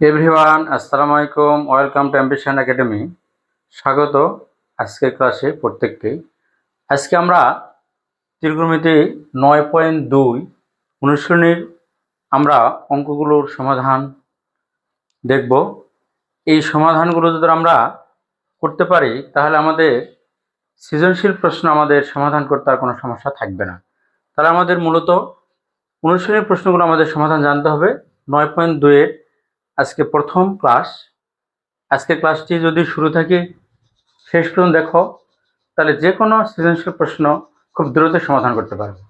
Everyone, আসসালামু আলাইকুম। Welcome to ambition academy. স্বাগত আজকের ক্লাসে প্রত্যেককে। আজকে আমরা ত্রিকোণমিতি 9.2 অনুশীলনীর আমরা অঙ্কগুলোর সমাধান দেখব। এই সমাধানগুলো যদি আমরা করতে পারি তাহলে আমাদের সৃজনশীল প্রশ্ন আমাদের সমাধান করতে আর কোনো সমস্যা থাকবে না। তাহলে আমাদের মূলত অনুশীলনীর প্রশ্নগুলো আমাদের সমাধান জানতে হবে। 9.2-এর আজকে প্রথম ক্লাস। আজকের ক্লাসটি যদি শুরু থেকে শেষ পর্যন্ত দেখো তাহলে যে কোনো সৃজনশীল প্রশ্ন খুব দ্রুত সমাধান করতে পারবে।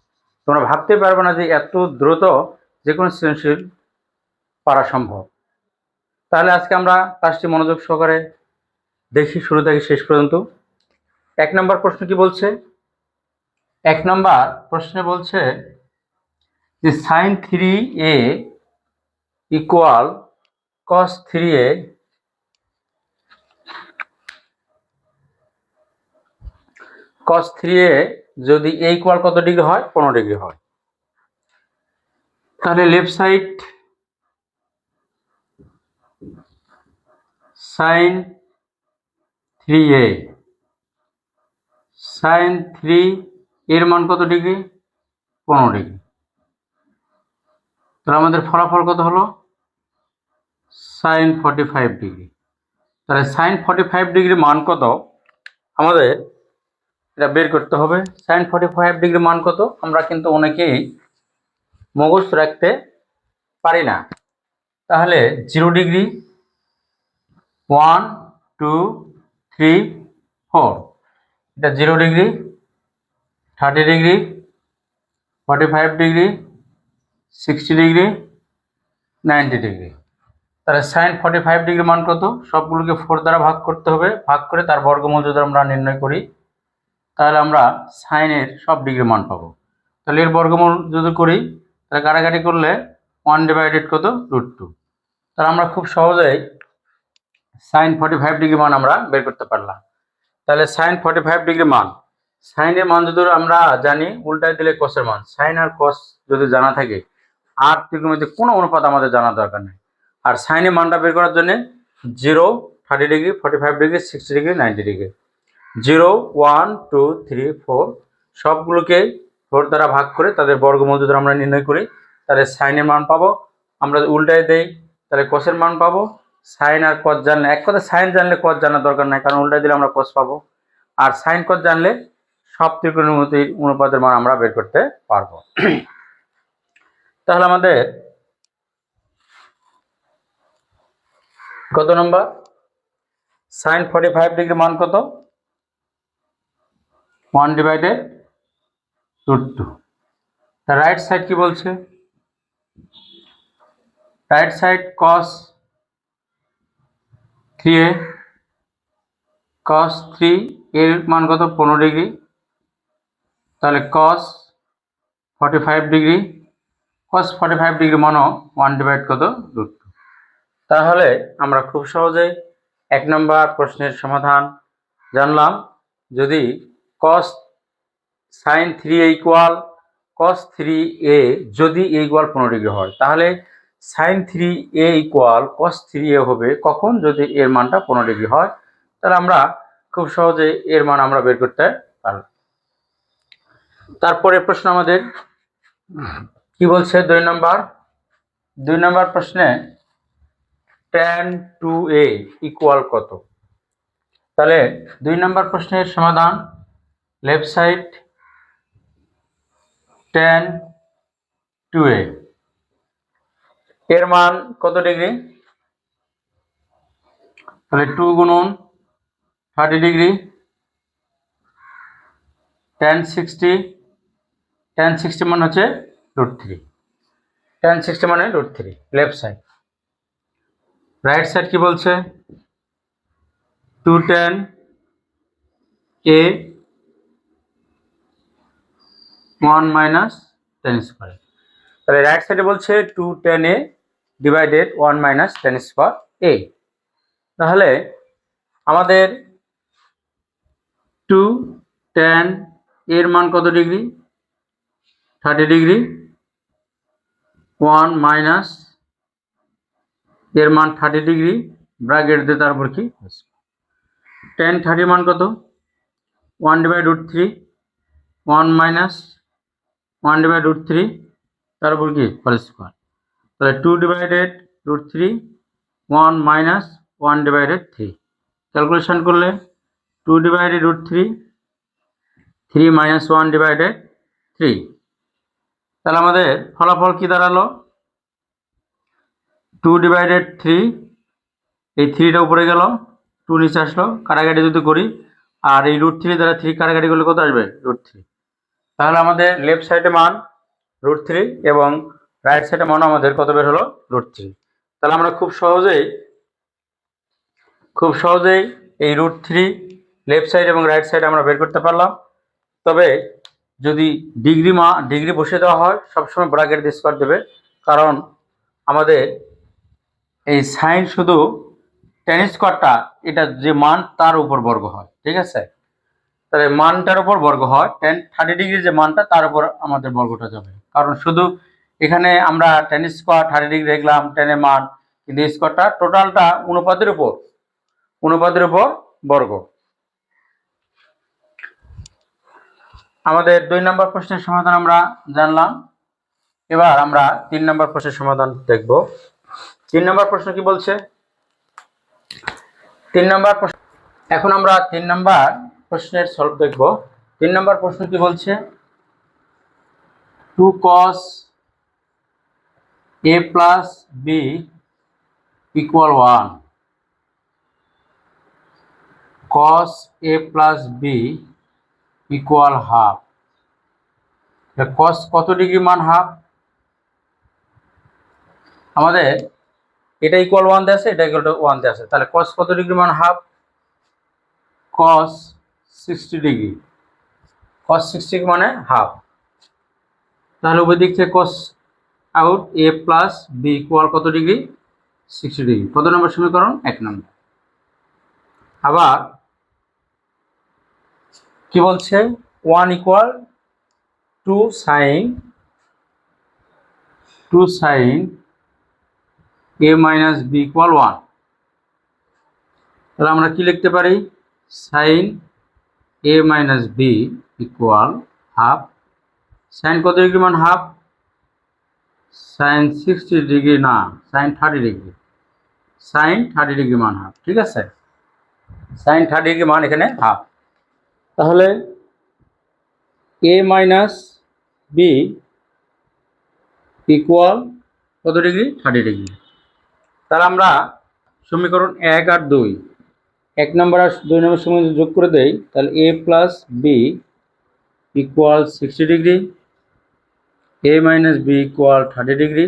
তোমরা ভাবতে পারবে না যে এত দ্রুত যে কোনো সৃজনশীল পারা সম্ভব। তাহলে আজকে আমরা ক্লাসটি মনোযোগ সহকারে দেখি শুরু থেকে শেষ পর্যন্ত। 1 নম্বর প্রশ্ন কি বলছে? 1 নম্বর প্রশ্নে বলছে যে sin 3a equal cos 3a cos 3a যদি a ইকুয়াল কত ডিগ্রি হয়? 15 ডিগ্রি হয়। তাহলে left side sin 3a sin 3 এর মান কত ডিগ্রি? 15 ডিগ্রি। তাহলে আমাদের ফলাফল কত হলো? sin 45 degree. তাহলে sin 45 ডিগ্রি মান কত আমাদের এটা বের করতে হবে। sin 45 ডিগ্রি মান কত আমরা কিন্তু অনেকেই মুখস্থ রাখতে পারি না। তাহলে 0 ডিগ্রি, 1 2 3 4, এটা 0 degree, 30 degree, 45 degree, 60 degree, 90 degree. তাহলে sin 45 ডিগ্রি মান কত? সবগুলোকে 4 দ্বারা ভাগ করতে হবে। ভাগ করে তার বর্গমূল যদি আমরা নির্ণয় করি তাহলে আমরা সাইনের সব ডিগ্রি মান পাবো। তাহলে এর বর্গমূল যদি করি তাহলে কাটাকাটি করলে 1 ডিভাইডেড কত? √2। তাহলে আমরা খুব সহজেই sin 45 ডিগ্রি মান আমরা বের করতে পারলাম। তাহলে sin 45 ডিগ্রি মান, সাইনের মান যদি আমরা জানি উল্টায় দিলে কসের মান। সাইন আর কস যদি জানা থাকে আর ত্রিকোণমিতির কোনো অনুপাত আমাদের জানার দরকার নেই। আর সাইনের মানটা বের করার জন্য 0 30 ডিগ্রি, 45 ডিগ্রি, 60 ডিগ্রি, 90 ডিগ্রি, 0 1 2 3 4 সবগুলোকে 4 দ্বারা ভাগ করে তাদের বর্গমূল যদি আমরা নির্ণয় করি তাহলে সাইনের মান পাবো। আমরা উল্টায় দেই তাহলে কসের মান পাবো। সাইন আর কস জানলে, এক কথা সাইন জানলে কস জানার দরকার নাই, কারণ উল্টায় দিলে আমরা কস পাবো। আর সাইন কস জানলে সব ত্রিকোণমিতির অনুপাতের মান আমরা বের করতে পারবো। তাহলে আমাদের কত নম্বর? sin 45 ডিগ্রি মান কত? 1 ডিভাইডেড √2। তার রাইট সাইড কি বলছে? Right side cos 3a, cos 3 এর মান কত? 15 ডিগ্রি। তাহলে cos 45 ডিগ্রি, cos 45 ডিগ্রি মানও 1 ডিভাইড কত? √2। তাহলে আমরা খুব সহজেই 1 নম্বর প্রশ্নের সমাধান জানলাম। যদি cos sin 3a equal cos 3a যদি a ইকুয়াল 15 ডিগ্রি হয় তাহলে sin 3a equal cos 3a হবে কখন? যদি এর মানটা 15 ডিগ্রি হয়। তাহলে আমরা খুব সহজে এর মান আমরা বের করতে পারব। তারপরে প্রশ্ন আমাদের কি বলছে? 2 নম্বর প্রশ্নে tan 2a ইকুয়াল কত? তাহলে 2 নম্বর প্রশ্নের সমাধান লেফট সাইড tan 2a এর মান কত ডিগ্রি? তাহলে 2 গুণন 30 ডিগ্রি, tan 60 মানে হচ্ছে √3, tan 60 মানে √3 লেফট সাইড। রাইট সাইড কি বলছে? 2 tan a 1 minus tan square. তাহলে রাইট সাইডে বলছে 2 tan a divided 1 minus tan square a। তাহলে আমাদের 2 tan এর মান কত ডিগ্রি? 30 ডিগ্রি, 1 মাইনাস এর মান 30°, ব্র্যাকেট দিয়ে তারপর কি tan 30 মান কত 1/√3, 1 মাইনাস 1/√3 তারপর কি হোল স্কয়ার, তাহলে 2/√3, 1 মাইনাস 1/3 ক্যালকুলেশন করলে 2/√3, 3 মাইনাস 1/3, তাহলে আমাদের ফলাফল কি দাঁড়ালো 2/3, এই 3টা উপরে গেল 2 নিচে আসলো, কাটাকাটি যদি করি আর এই √3 দ্বারা 3 কাটাকাটি করলে কত আসবে √3, তাহলে আমাদের লেফট সাইডে মান √3 এবং রাইট সাইডে মান আমাদের কত বের হলো √3। তাহলে আমরা খুব সহজেই এই √3 লেফট সাইড এবং রাইট সাইড আমরা বের করতে পারলাম। তবে যদি ডিগ্রি বসিয়ে দেওয়া হয় সবসময় ব্র্যাকেট দিয়ে স্কয়ার দেবে, কারণ আমাদের এই সাইন শুধু tan স্কয়ারটা এটা যে মান তার উপর বর্গ হয়, ঠিক আছে, তাহলে মানটার উপর বর্গ হয়, tan 30° যে মানটা তার উপর আমাদের বর্গটা যাবে, কারণ শুধু এখানে আমরা tan স্কয়ার 30° দেখলাম tan এর মান, কিন্তু স্কয়ারটা টোটালটা অনুপাতের উপর বর্গ। আমাদের 2 নম্বর প্রশ্নের সমাধান আমরা জানলাম, এবার আমরা 3 নম্বর প্রশ্নের সমাধান দেখব। 3 নম্বর প্রশ্ন কি বলছে, 3 নম্বর প্রশ্ন, এখন আমরা 3 নম্বর প্রশ্নের সলভ দেখব। 3 নম্বর প্রশ্ন কি বলছে 2 cos a plus b equal 1, cos a plus b equal half, cos কত ডিগ্রি মান হাফ, আমাদের এটা ইকুয়াল 1 দেয়া আছে, এটা ইকুয়াল টু 1 দেয়া আছে, তাহলে cos কত ডিগ্রি মান হাফ, cos 60°, cos 60 মানে হাফ, তাহলে উভয় দিক থেকে cos out a plus b equal কত ডিগ্রি 60°, কত নম্বর সমীকরণ 1 নম্বর। আবার কি বলছে 1 equal 2 sin a minus b equal 1, তাহলে আমরা কি লিখতে পারি sin a minus b equal half, sin কত ডিগ্রি মান হাফ, sin 60° না sin 30°, sin 30° মান হাফ, ঠিক আছে, sin 30° মান এখানে হাফ, তাহলে a মাইনাস b ইকুয়াল কত ডিগ্রি 30°, তাহলে আমরা সমীকরণ 1 আর 2 1 নম্বর আর 2 নম্বর সমীকরণ যোগ করে দেই, তাহলে a plus b equal 60°, a minus b equal 30°,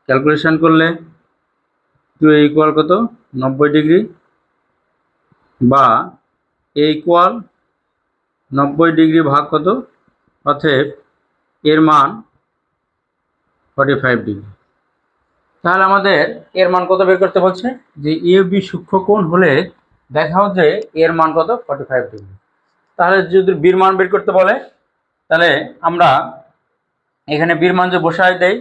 calculation করলে 2a ইকুয়াল কত 90°, বা a ইকুয়াল 90° ভাগ কত, অতএব এর মান 45°। তাহলে আমাদের এর মান কত বের করতে বলছে, যে এ বি সূক্ষ্মকোণ হলে দেখাও যে এর মান কত 45°। তাহলে যদি বির মান বের করতে বলে তাহলে আমরা এখানে বির মান যে বসায় দেই,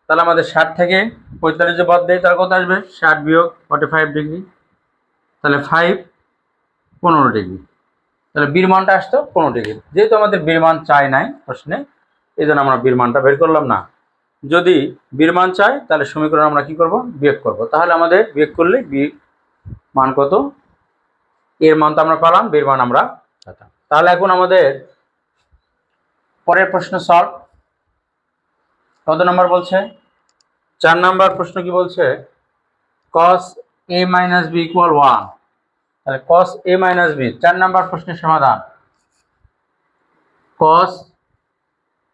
তাহলে আমাদের 60 থেকে 45 যে বাদ দেয় তাহলে কত আসবে 60 বিয়োগ 45°, তাহলে 5 15°, তাহলে বির মানটা আসতো 15°। যেহেতু আমাদের বির মান চাই নাই প্রশ্নে, এই জন্য আমরা বির মানটা বের করলাম না। যদি বির মান চাই তাহলে সমীকরণ আমরা কি করব বিয়োগ করব, তাহলে আমাদের বিয়োগ করলে বি মান কত, এর মান তো আমরা পেলাম, বির মান আমরা পেতাম। তাহলে এখন আমাদের পরের প্রশ্ন সলভ, কত নম্বর বলছে 4 নম্বর প্রশ্ন কি বলছে cos a minus b equal 1, তাহলে cos a minus b 4 নম্বর প্রশ্নের সমাধান, cos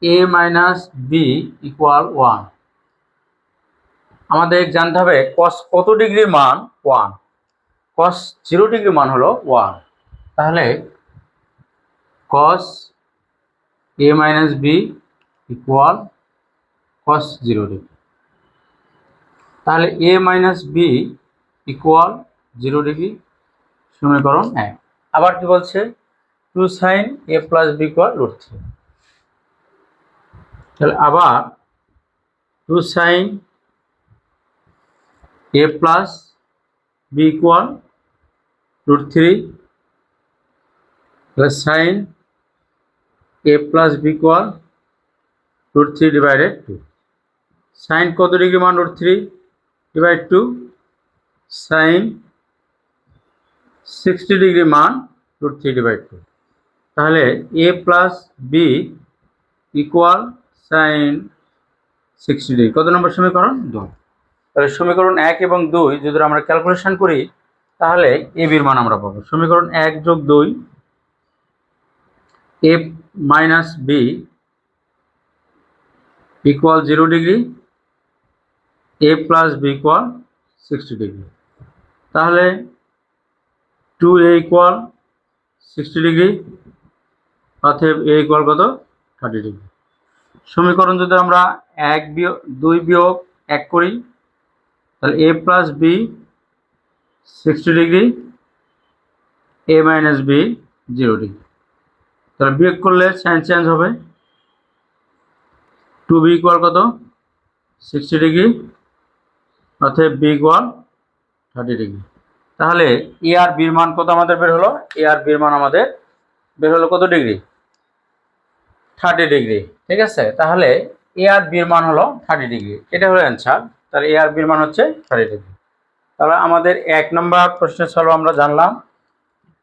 a minus b equal 1, আমাদের জানতে হবে cos কত ডিগ্রির মান 1, cos 0° মান হলো 1, তাহলে cos a minus b equal cos 0°, তাহলে a minus b equal 0°, সমীকরণ 1। আবার কি বলছে 2 sin a plus b equal √3, তাহলে আবার 2 sin A plus B equal √3, তাহলে sine A plus B equal √3/2। Sine কত ডিগ্রি মান √3/2, সাইন 60 ডিগ্রি মান √3/2। তাহলে A plus B equal sine 60 degree. কত নম্বর সমীকরণ? 2। তাহলে সমীকরণ 1 এবং 2 যদি আমরা ক্যালকুলেশন করি তাহলে এ বির মান আমরা পাবো। সমীকরণ 1 + 2 এ মাইনাস বি ইকুয়াল 0 ডিগ্রি, এ প্লাস বি ইকুয়াল 60 ডিগ্রি। তাহলে 2a ইকুয়াল 60 ডিগ্রি, অতএব এ ইকুয়াল কত? 30 ডিগ্রি। সমীকরণ যদি আমরা 2 বিয়োগ 1 করি তাহলে A plus B 60 degree, A minus B 0 degree. তাহলে বিয়োগ করলে সাইন চেঞ্জ হবে, 2b ইকুয়াল কত? 60 ডিগ্রি, অতএব বি ইকুয়াল 30 ডিগ্রি। তাহলে এ আর বির মান কত আমাদের বের হলো? এ আর বির মান আমাদের বের হলো কত ডিগ্রি? 30 ডিগ্রি। ঠিক আছে, তাহলে এ আর বির মান হলো 30 ডিগ্রি। এটা হলো অ্যান্সার। তাহলে এ আর বির মান হচ্ছে 30 ডিগ্রি। তাহলে আমাদের 1 নম্বর প্রশ্নের সলভ আমরা জানলাম,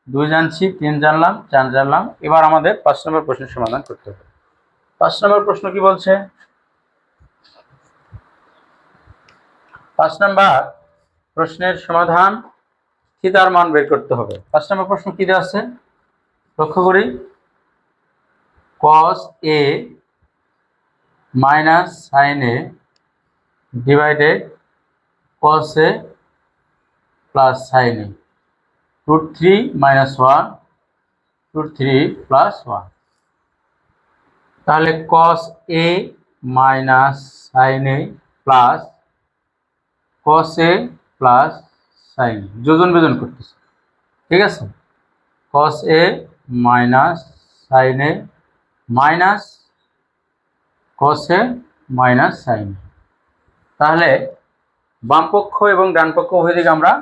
2 জানছি, 3 জানলাম, 4 জানলাম। এবার আমাদের 5 নম্বর প্রশ্নের সমাধান করতে হবে। 5 নম্বর প্রশ্ন কি বলছে? 5 নম্বর প্রশ্নের সমাধান, থিতার মান বের করতে হবে। 5 নম্বর প্রশ্ন কি দেওয়া আছে লক্ষ্য করি, cos a minus sin a divided cos a plus sin a √3 - 1 √3 + 1। তাহলে cos a minus sin a plus cos a plus sin a যোজন বিয়োজন করতেছে। ঠিক আছে, cos a minus sin a minus cos a minus sin a। তাহলে বাম পক্ষ এবং ডান পক্ষ উভয় দিকে আমরা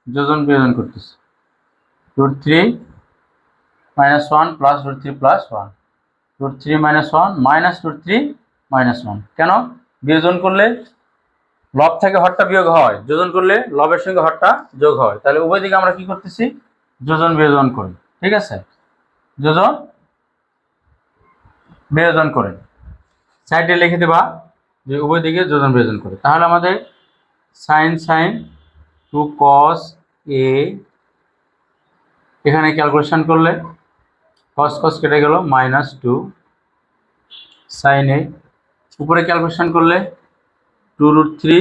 যোজন বিয়োজন করতেছি। √3 - 1 প্লাস √3 + 1, √3 - 1 মাইনাস √3 - 1। কেন? বিয়োজন করলে লব থেকে হরটা বিয়োগ হয়, যোজন করলে লবের সঙ্গে হরটা যোগ হয়। তাহলে উভয় দিকে আমরা কি করতেছি? যোজন বিয়োজন করি। ঠিক আছে, যোজন বিয়োজন করে সাইডে লিখে দেবা যে উভয় দিকে যোজন বিয়োজন করে। তাহলে আমাদের sin 2 cos a, এখানে ক্যালকুলেশন করলে cos cos কেটে গেল, -2 sin a, উপরে ক্যালকুলেশন করলে 2√3,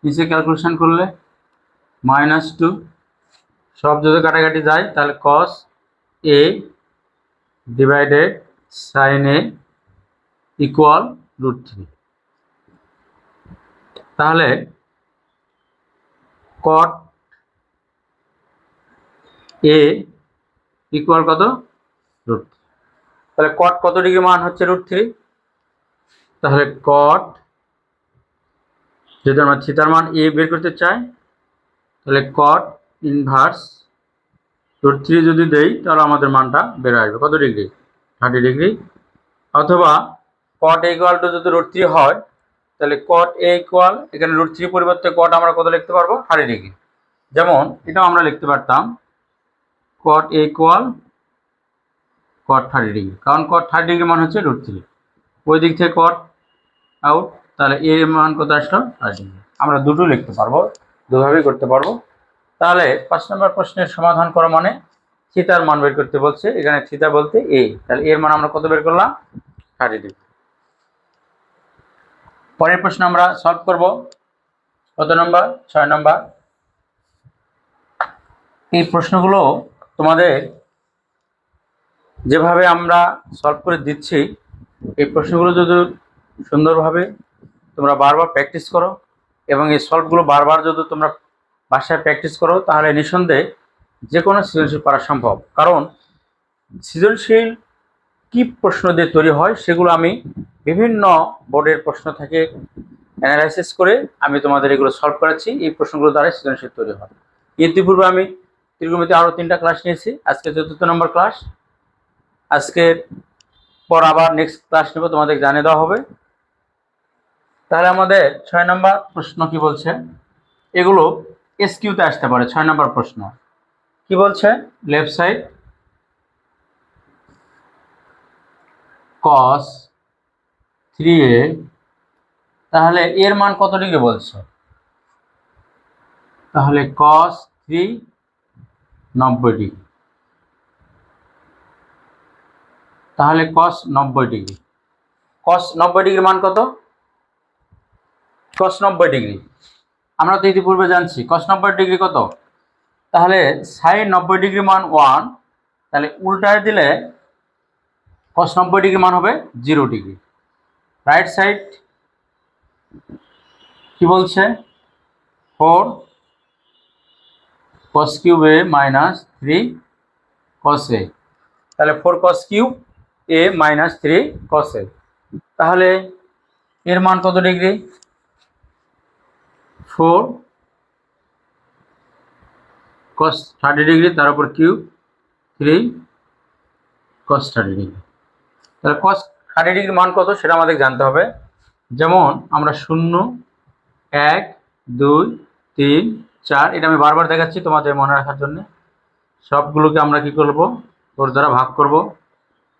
নিচে ক্যালকুলেশন করলে -2, সব যদি কাটাকাটি যায় তাহলে cos a divided sin a equal √3। তাহলে cot a ইকুয়াল কত? √3। তাহলে cot কত ডিগ্রি মান হচ্ছে √3? তাহলে cot যদি আমরা থিটার মান a বের করতে চাই তাহলে cot ইনভার্স √3 যদি দেই তাহলে আমাদের মানটা বের আসবে কত ডিগ্রি? 30 ডিগ্রি। অথবা cot a ইকুয়াল টু যদি √3 হয় তাহলে cot a ইকুয়াল, এখানে √3 পরিবর্তে cot আমরা কত লিখতে পারবো? 30 ডিগ্রি। যেমন এটাও আমরা লিখতে পারতাম cot a equal cot 30 degree, কারণ cot 30 ডিগ্রি মান হচ্ছে √3, ওই দিক থেকে cot আউট, তাহলে এর মান কত আসলো? 30 ডিগ্রি। আমরা দুটো লিখতে পারবো, দুভাবেই করতে পারবো। তাহলে 5 নম্বর প্রশ্নের সমাধান করা মানে থিটার মান বের করতে বলছে। এখানে থিটা বলতে a, তাহলে এর মান আমরা কত বের করলাম? 30 ডিগ্রি। পরের প্রশ্ন আমরা সলভ করব। কত নম্বর? 6 নম্বর। এই প্রশ্নগুলো তোমাদের যেভাবে আমরা সলভ করে দিচ্ছি, এই প্রশ্নগুলো যদি সুন্দরভাবে তোমরা বারবার প্র্যাকটিস করো এবং এই সলভগুলো বারবার যদি তোমরা বাসায় প্র্যাকটিস করো তাহলে নিঃসন্দেহে যে কোনো সৃজনশীল পারা সম্ভব। কারণ সৃজনশীল কি প্রশ্ন দিয়ে তৈরি হয় সেগুলো আমি বিভিন্ন বোর্ডের প্রশ্ন থেকে অ্যানালাইসিস করে আমি তোমাদের এগুলো সলভ করাচ্ছি। এই প্রশ্নগুলো দ্বারা সৃজনশীল তৈরি হয়। ইতিপূর্বে আমি ত্রিকোণমিতি আরও 3টা ক্লাস নিয়েছি, আজকে 4th নম্বর ক্লাস। আজকের পর আবার নেক্সট ক্লাস নেব, তোমাদের জানিয়ে দেওয়া হবে। তাহলে আমাদের 6 নম্বর প্রশ্ন কি বলছে, এগুলো এসকিউতে আসতে পারে। 6 নম্বর প্রশ্ন কি বলছে, লেফট সাইড cos 3a, তাহলে এর মান কত ডিগ্রি বলছে, তাহলে cos 3 90 ডিগ্রি, তাহলে cos 90 ডিগ্রি, cos 90 ডিগ্রির মান কত, cos 90 ডিগ্রি আমরা তো ইতিপূর্বে জানছি cos 90 ডিগ্রি কত, তাহলে sin 90 ডিগ্রি মান 1, তাহলে উল্টায় দিলে cos 90 ডিগ্রি মান হবে 0 ডিগ্রি। রাইট সাইড কি বলছে, 4 cos cube a minus 3 cos a, তাহলে 4 cos cube a minus 3 cos a, তাহলে এর মান কত ডিগ্রি, 4 cos 30 ডিগ্রি, তার উপর কিউব 3 cos 30 ডিগ্রি। তাহলে cos 30 ডিগ্রির মান কত সেটা আমাদের জানতে হবে। যেমন আমরা 0, 1, 2, 3, 4, এটা আমি বারবার দেখাচ্ছি তোমাদের মনে রাখার জন্য। সবগুলোকে আমরা কি করব, 4 দ্বারা ভাগ করব,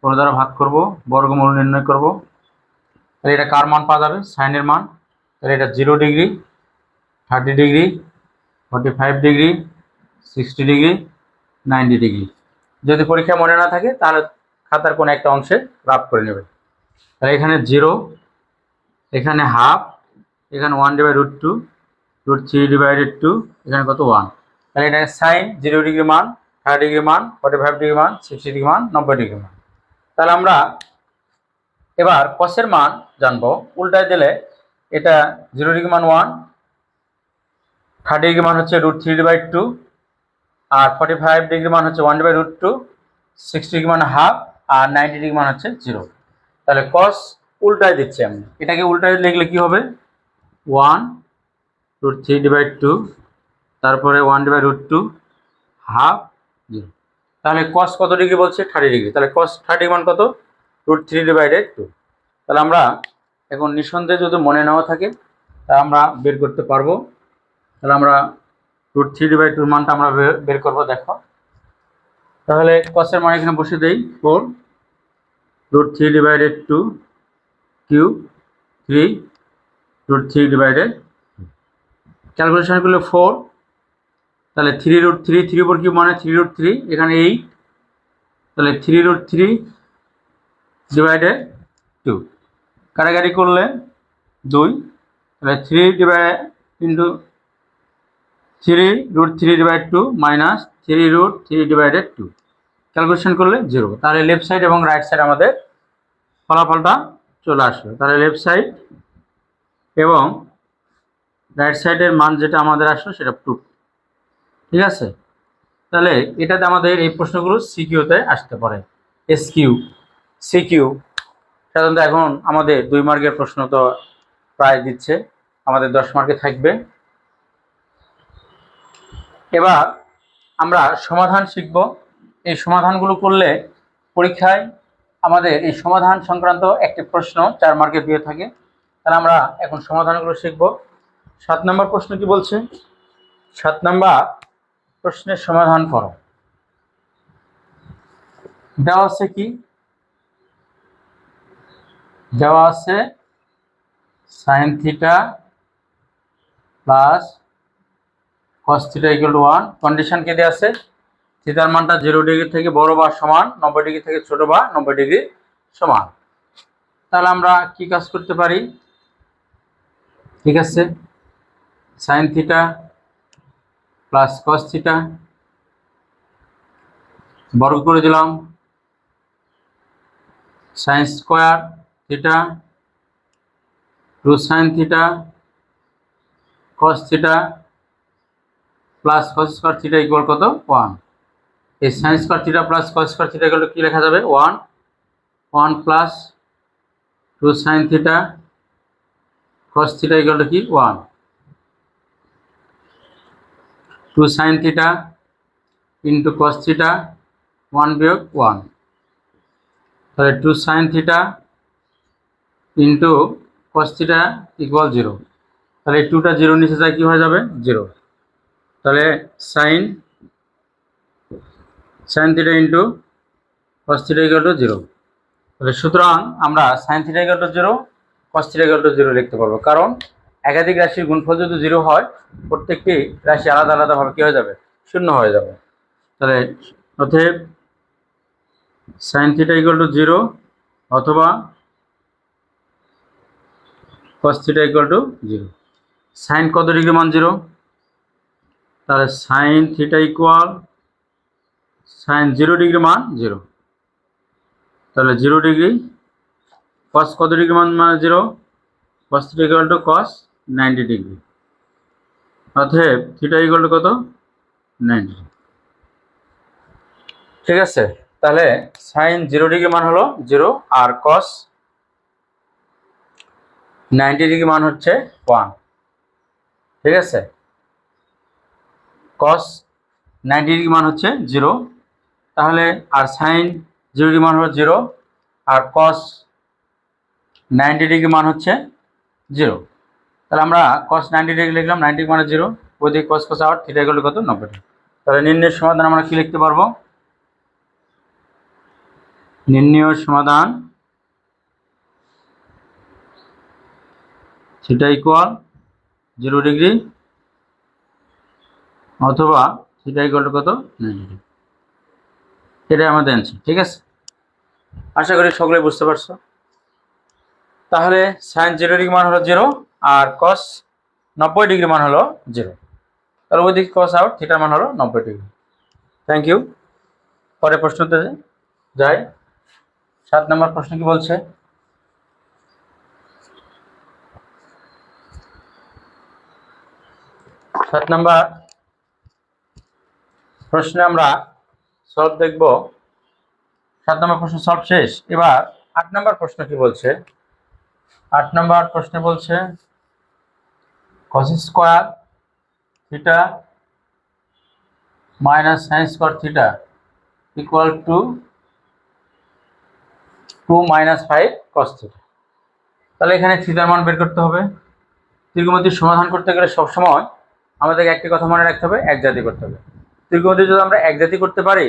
4 দ্বারা ভাগ করব, বর্গমূল নির্ণয় করব। তাহলে এটা কার মান পাওয়া যাবে, সাইনের মান। তাহলে এটা 0 degree, 30 degree, 45 degree, 60 degree, 90 degree. যদি পরীক্ষা মনে না থাকে তাহলে খাতার কোনো একটা অংশে রাফ করে নেবে। তাহলে এখানে 0, এখানে হাফ, এখানে 1/√2, √3/2, এখানে কত 1। তাহলে এটা সাইন 0 ডিগ্রি মান, 30 ডিগ্রি মান, 45 ডিগ্রি মান, 60 ডিগ্রি মান, 90 ডিগ্রি মান। তাহলে আমরা এবার কসের মান জানবো। উল্টায় দিলে এটা 0 ডিগ্রি মান 1, 30 ডিগ্রি মান হচ্ছে √3/2, আর 45 ডিগ্রি মান হচ্ছে 1/√2, 60 ডিগ্রি মান হাফ, আর 90 ডিগ্রি মান হচ্ছে 0। তাহলে কস উল্টায় দিচ্ছি আমি, এটাকে উল্টায় লিখলে কি হবে, 1√3/2, তারপরে 1/√2, হাফ, 0। তাহলে কস কত ডিগ্রি বলছে, 30 ডিগ্রি। তাহলে কস 30 মান কত, √3/2। তাহলে আমরা এখন নিঃসন্দেহে যদি মনে নাও থাকে তা আমরা বের করতে পারবো। তাহলে আমরা √3/2 মানটা আমরা বের করবো। দেখো তাহলে কসের মান এখানে বসে দেই, 4 √3/2 কিউব 3 √3/2, ক্যালকুলেশন করলে 4, তাহলে 3√3, 3 উপর কিউব মানে 3√3, এখানে 8, তাহলে 3√3/2, কাটাকাটি করলে 2, তাহলে 3√3/2 মাইনাস 3√3/2, ক্যালকুলেশন করলে 0। তাহলে লেফট সাইড এবং রাইট সাইড আমাদের ফলাফলটা চলে আসবে। তাহলে লেফট সাইড এবং রাইট সাইডের মান যেটা আমাদের আসলো সেটা প্রুফ, ঠিক আছে। তাহলে এটাতে আমাদের এই প্রশ্নগুলো সিকিউতে আসতে পারে। এসকিউ, সিকিউ সাধারণত এখন আমাদের 2 মার্কের প্রশ্ন তো প্রায় দিচ্ছে, আমাদের 10 মার্কে থাকবে। এবার আমরা সমাধান শিখব। এই সমাধানগুলো করলে পরীক্ষায় আমাদের এই সমাধান সংক্রান্ত একটি প্রশ্ন 4 মার্কে দিয়ে থাকে। তাহলে আমরা এখন সমাধানগুলো শিখব। 7 নম্বর প্রশ্ন কি বলছে, 7 নম্বর প্রশ্নের সমাধান করো। দেওয়া আছে কি, দেওয়া আছে sin theta plus cos theta equal two 1। Condition কি দেওয়া আছে, থিটার মানটা 0 ডিগ্রি থেকে বড় বা সমান, 90 ডিগ্রি থেকে ছোট বা 90 ডিগ্রি সমান। তাহলে আমরা কি কাজ করতে পারি, ঠিক আছে, sin theta plus cos theta বর্গ করে দিলাম, sin square theta root sin theta cos theta plus cos square theta equal কত 1। এই sin square theta plus cos square theta equal কি লেখা যাবে, 1 plus root sin theta cos theta equal to কি 1, 2 sin theta into cos theta 1 বিয়োগ 1, তাহলে 2 sin theta into cos theta equal 0, তাহলে এই 2টা 0 নিচে যায় কি হয়ে যাবে 0, তাহলে sin theta into cos theta equal two 0, তাহলে সুতরাং আমরা sin theta equal two 0 cos theta equal two 0 লিখতে পারবো, কারণ একাধিক রাশির গুণফল যদি 0 হয় প্রত্যেকটি রাশি আলাদা আলাদাভাবে কি হয়ে যাবে, শূন্য হয়ে যাবে। তাহলে অতএব sin থিটা ইকুয়াল টু 0 অথবা cos theta equal two 0। sin কত ডিগ্রি মান 0, তাহলে sin theta equal sin 0 degree মান 0, তাহলে 0 ডিগ্রি। cos কত ডিগ্রি মান 0, cos theta equal two cos 90 degree, অতএব থিটা ইকুয়াল টু কত 90। ঠিক আছে, তাহলে sin 0 ডিগ্রি মান হলো 0 আর cos 90 ডিগ্রি মান হচ্ছে 1। ঠিক আছে, cos 90 ডিগ্রি মান হচ্ছে 0, তাহলে আর sin 0 ডিগ্রি মান হলো 0 আর cos 90 ডিগ্রি মান হচ্ছে 0, তাহলে আমরা cos 90 ডিগ্রি লিখলাম, 90 মানে 0, ওইদিকে cos cos out, theta equal to কত 90 ডিগ্রি। তাহলে নির্ণয়ের সমাধান আমরা কি লিখতে পারবো, নির্ণয়ের সমাধান থিটা ইকুয়াল 0 ডিগ্রি অথবা থিটা ইকুয়াল টু কত 90 ডিগ্রি, এটাই আমাদের অ্যান্সার। ঠিক আছে, আশা করি সকলে বুঝতে পারছো। তাহলে sin 0 ডিগ্রি মান হলো 0 আর cos 90 ডিগ্রি মান হলো 0, তাহলে ওই দিকে cos আউট, থিটার মান হলো 90 ডিগ্রি। Thank you. পরের প্রশ্নতে যাই। 7 নম্বর প্রশ্ন কি বলছে, 7 নম্বর প্রশ্নে আমরা সলভ দেখব। 7 নম্বর প্রশ্ন সলভ শেষ। এবার 8 নম্বর প্রশ্ন কি বলছে, 8 নম্বর প্রশ্নে বলছে cos square theta minus sin square theta equal two 2 - 5 cos theta. তাহলে এখানে থিটার মান বের করতে হবে। ত্রিকোণমিতির সমাধান করতে গেলে সবসময় আমাদেরকে একটি কথা মনে রাখতে হবে, একজাতি করতে হবে। ত্রিকোণমিতি যদি আমরা একজাতি করতে পারি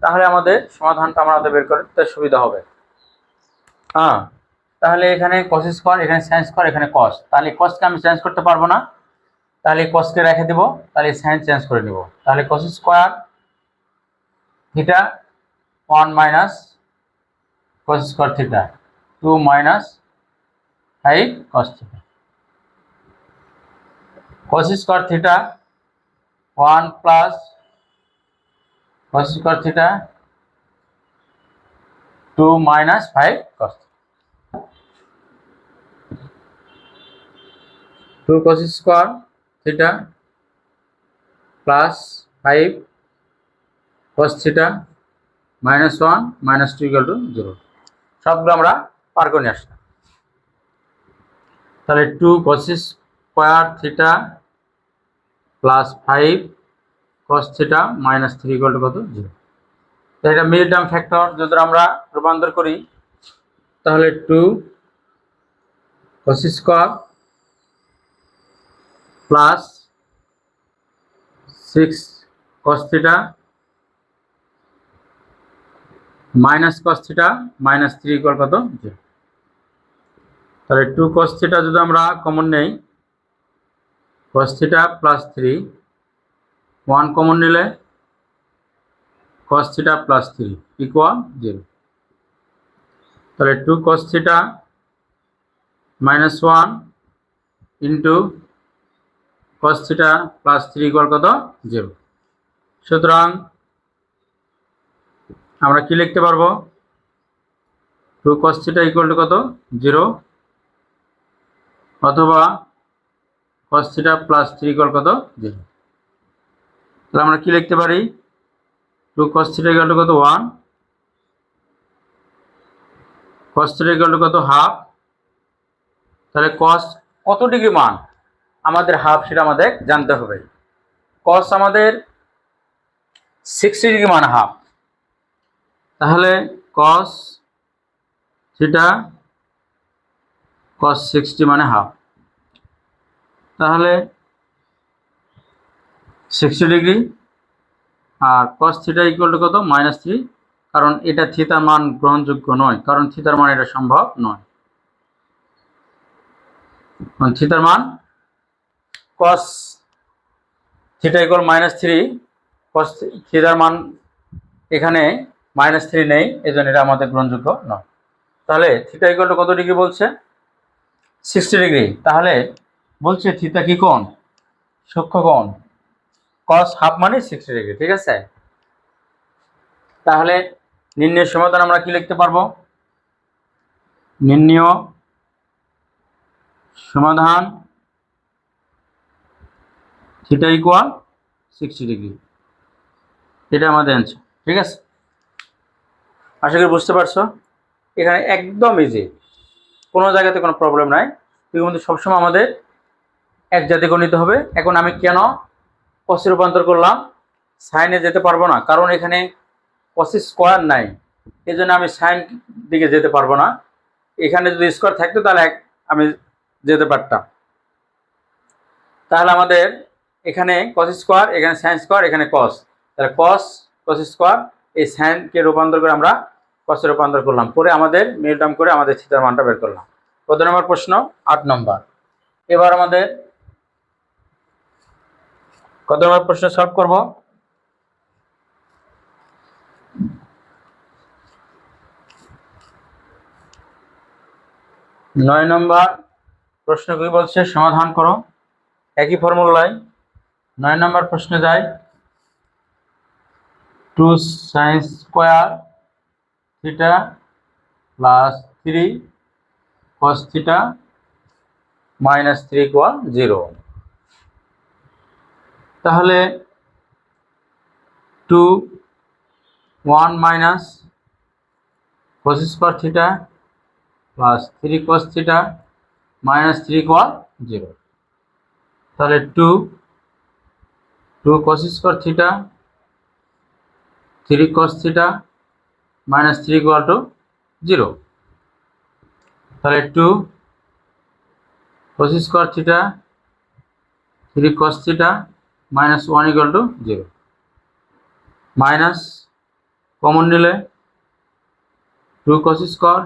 তাহলে আমাদের সমাধানটা আমাদের বের করতে সুবিধা হবে। হ্যাঁ, তাহলে এখানে cos স্কয়ার, এখানে sin স্কয়ার, এখানে cos, তাহলে cosকে আমি চেঞ্জ করতে পারবো না, তাহলে cosকে রেখে দেব, তাহলে sin চেঞ্জ করে নেব। তাহলে cos square theta 1 minus cos square theta 2 - 5 cos theta, cos square theta 1 plus cos square theta 2 - 5 cos theta, 2 cos square theta plus 5 cos theta minus 1 minus 2 equal to 0। সবগুলো আমরা পার করে নিয়ে আসলাম। তাহলে 2 cos square theta plus 5 cos theta minus 3 equal to কত 0। তো এটা mid term factor যদি আমরা রূপান্তর করি তাহলে 2 cos square plus 6 cos theta minus cos theta minus 3 equal কত 0। তাহলে 2 cos থিটা যদি আমরা কমন নেই, cos থিটা প্লাস 3, 1 কমন নিলে cos থিটা প্লাস 3 ইকুয়াল 0। তাহলে 2 cos theta minus 1 into cos theta plus 3 equal কত 0। সুতরাং আমরা কি লিখতে পারবো, 2 cos থিটা ইকুয়াল টু কত 0 অথবা cos থিটা প্লাস 3 ইকুয়াল কত 0। তাহলে আমরা কি লিখতে পারি, 2 cos থিটা ইকুয়াল টু কত 1, cos থিটা ইকুয়াল টু কত হাফ, তাহলে cos কত ডিগ্রি মান আমাদের হাফ সেটা আমাদের জানতে হবে। কস আমাদের 60 ডিগ্রি মান হাফ, তাহলে কস থিটা কস 60 মানে হাফ, তাহলে 60 ডিগ্রি আর কস থিটা ইকুয়াল টু কত -3, কারণ এটা থিটার মান গ্রহণযোগ্য নয়, কারণ থিটার মান এটা সম্ভব নয়। থিটার মান কস থিটা ইকুয়াল -3, কস থিটার মান এখানে -3 নেই, এজন্য এটা আমাদের গ্রহণযোগ্য নয়। তাহলে থিটা ইকুয়াল টু কত ডিগ্রি বলছে 60 ডিগ্রি, তাহলে বলছে থিটা কি কোণ সূক্ষ্ম কোণ, কস হাফ মানে 60 ডিগ্রি, ঠিক আছে। তাহলে নির্ণয় সমাধান আমরা কি লিখতে পারবো, নির্ণয় সমাধান থিটা ইকুয়াল 60 ডিগ্রি, এটা আমাদের অ্যান্সার, ঠিক আছে। আশা করি বুঝতে পারছো, এখানে একদম ইজি, কোনো জায়গাতে কোনো প্রবলেম নাই, কিন্তু সবসময় আমাদের এক জাতি গণিত হবে। এখন আমি কেন কসে রূপান্তর করলাম, সাইনে যেতে পারবো না, কারণ এখানে কস স্কোয়ার নাই, এই জন্য আমি সাইন দিকে যেতে পারবো না। এখানে যদি স্কোয়ার থাকতো তাহলে আমি যেতে পারতাম। তাহলে আমাদের এখানে কস স্কোয়ার, এখানে সাইন স্কোয়ার, এখানে কস, তাহলে কস স্কোয়ার, এই সাইনকে রূপান্তর করে আমরা কসে রূপান্তর করলাম, করে আমাদের মিল টার্ম করে আমাদের থিটার মানটা বের করলাম। কত নম্বর প্রশ্ন, 8 নম্বর। এবার আমাদের কত নম্বর প্রশ্ন সলভ করব, 9 নম্বর প্রশ্ন কি বলছে, সমাধান করো একই ফর্মুলায়। 9 নম্বর প্রশ্নে যাই, 2 sin square theta plus 3 cos theta -3 equal 0। তাহলে 2 1 minus cos square theta plus 3 cos theta -3 equal 0। তাহলে 2 cos square theta 3 cos theta -3 equal to 0। তাহলে 2 cos square theta 3 cos theta -1 equal to 0, minus common নিলে 2 cos square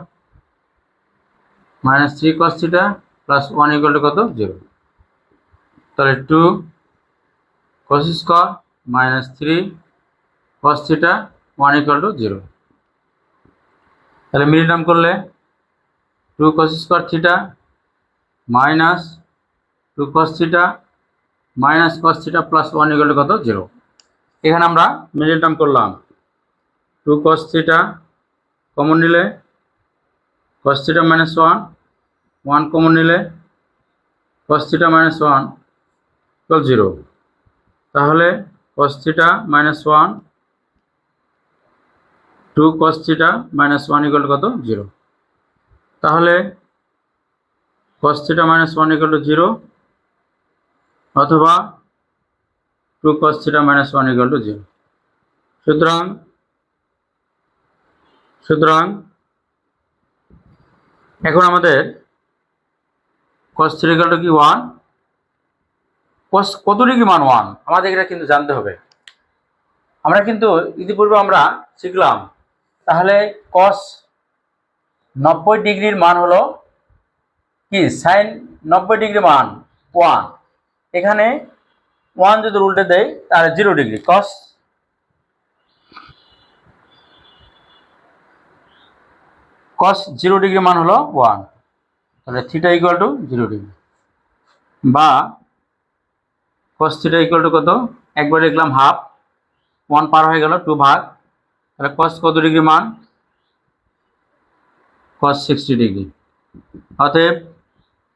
-3 cos theta plus 1 equal to কত 0। তাহলে 2 cos square -3 cos theta 1 equal to 0। তাহলে মিল term করলে 2 cos square theta minus 2 cos theta minus cos theta plus 1 equal to কত 0। এখানে আমরা middle term করলাম, 2 cos theta common নিলে cos theta -1, 1 common নিলে cos থিটা -1 ইকুয়াল 0। তাহলে cos theta -1 2 cos theta -1 equal to কত 0। তাহলে cos থিটা -1 ইকুয়াল টু 0 অথবা 2 cos থিটা -1 ইকুয়াল টু 0। সুতরাং এখন আমাদের cos থিটা ইকুয়াল টু কি 1, cos কত ডিগ্রি মান 1 আমাদের এটা কিন্তু জানতে হবে। আমরা কিন্তু ইতিপূর্বে আমরা শিখলাম, তাহলে cos 90 ডিগ্রির মান হলো কি sin 90 ডিগ্রি মান 1, এখানে 1 যদি উল্টে দেয় তাহলে 0 ডিগ্রি, cos 0 ডিগ্রি মান হলো 1, তাহলে থিটা ইকুয়াল টু 0 ডিগ্রি, বা cos থিটা ইকুয়াল টু কত, একবার লিখলাম হাফ, 1 পার হয়ে গেল 2 ভাগ, তাহলে cos কত ডিগ্রি মান cos 60 ডিগ্রি, অতএব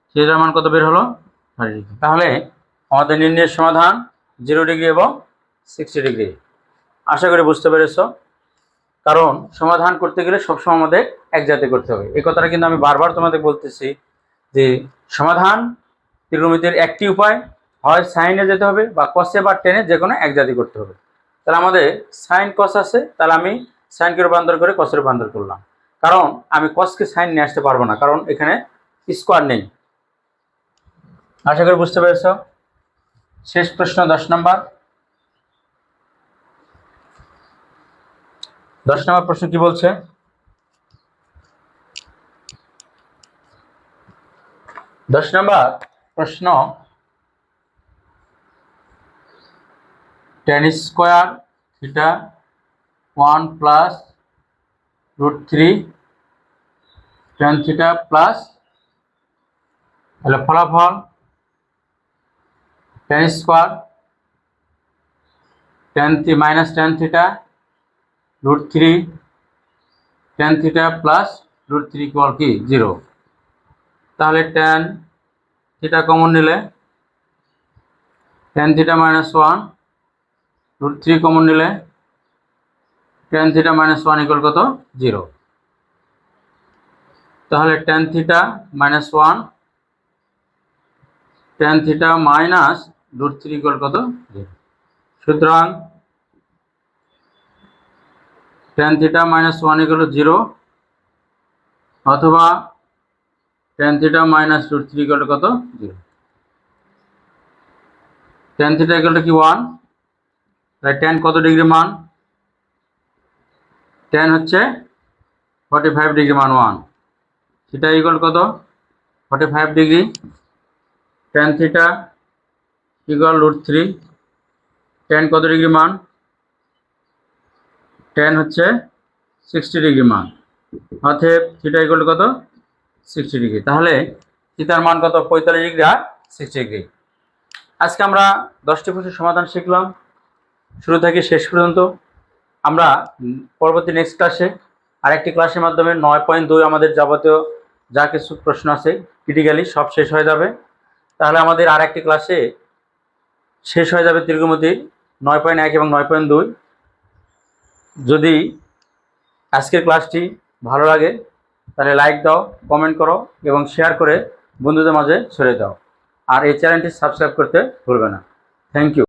থিটার মান কত বের হলো 30 ডিগ্রি। তাহলে আমাদের নির্ণয়ের সমাধান 0 ডিগ্রি এবং 60 ডিগ্রি। আশা করি বুঝতে পেরেছ, কারণ সমাধান করতে গেলে সবসময় আমাদের এক জাতি করতে হবে। এই কথাটা কিন্তু আমি বারবার তোমাদের বলতেছি যে সমাধান ত্রিকোণমিতির একটি উপায়, হয় সাইনে যেতে হবে বা কসে বা টেনে যে কোনো এক জাতি করতে হবে। তাহলে আমাদের সাইন কস আছে, তাহলে আমি সাইনকে রূপান্তর করে কসে রূপান্তর করলাম, কারণ আমি কসকে সাইন নিয়ে আসতে পারবো না, কারণ এখানে স্কোয়ার নেই। আশা করি বুঝতে পেরেছ। শেষ প্রশ্ন 10 নম্বর। 10 নম্বর প্রশ্ন কি বলছে? 10 নম্বর প্রশ্ন, tan square theta 1 plus √3 tan theta plus, তাহলে ফলাফল tan square minus tan theta √3 tan theta plus √3 equal কি 0। তাহলে tan থিটা কমন নিলে tan থিটা মাইনাস 1 √3 কমন নিলে tan থিটা মাইনাস 1 ইকুয়াল কত 0। তাহলে tan theta minus 1 tan theta minus √3 equal কত 0। সুতরাং tan থিটা মাইনাস 1 ইকুয়াল 0 অথবা tan theta minus √3 equal কত 0। tan থিটা ইকুয়াল কি 1, তাহলে tan কত ডিগ্রি মান? tan হচ্ছে 45 ডিগ্রি মান 1। থিটা ইকুয়াল কত 45 degree, tan theta equal √3, tan কত ডিগ্রি মান? tan হচ্ছে 60 ডিগ্রি মান, অতএব থিটা ইকুয়াল কত 60 ডিগ্রি। তাহলে থিটার মান কত 45 ডিগ্রি আর 60 ডিগ্রি। আজকে আমরা 10টি প্রশ্নের সমাধান শিখলাম শুরু থেকে শেষ পর্যন্ত। আমরা পরবর্তী নেক্সট ক্লাসে আরেকটি ক্লাসের মাধ্যমে 9.2 আমাদের যাবতীয় যা কিছু প্রশ্ন আছে ক্রিটিক্যালি সব শেষ হয়ে যাবে। তাহলে আমাদের আরেকটি ক্লাসে শেষ হয়ে যাবে ত্রিকোণমিতির 9.1 এবং 9.2। যদি আজকের ক্লাসটি ভালো লাগে তাহলে লাইক দাও, কমেন্ট করো এবং শেয়ার করে বন্ধুদের মাঝে ছড়িয়ে দাও। আর এই চ্যানেলটি সাবস্ক্রাইব করতে ভুলবে না। Thank you.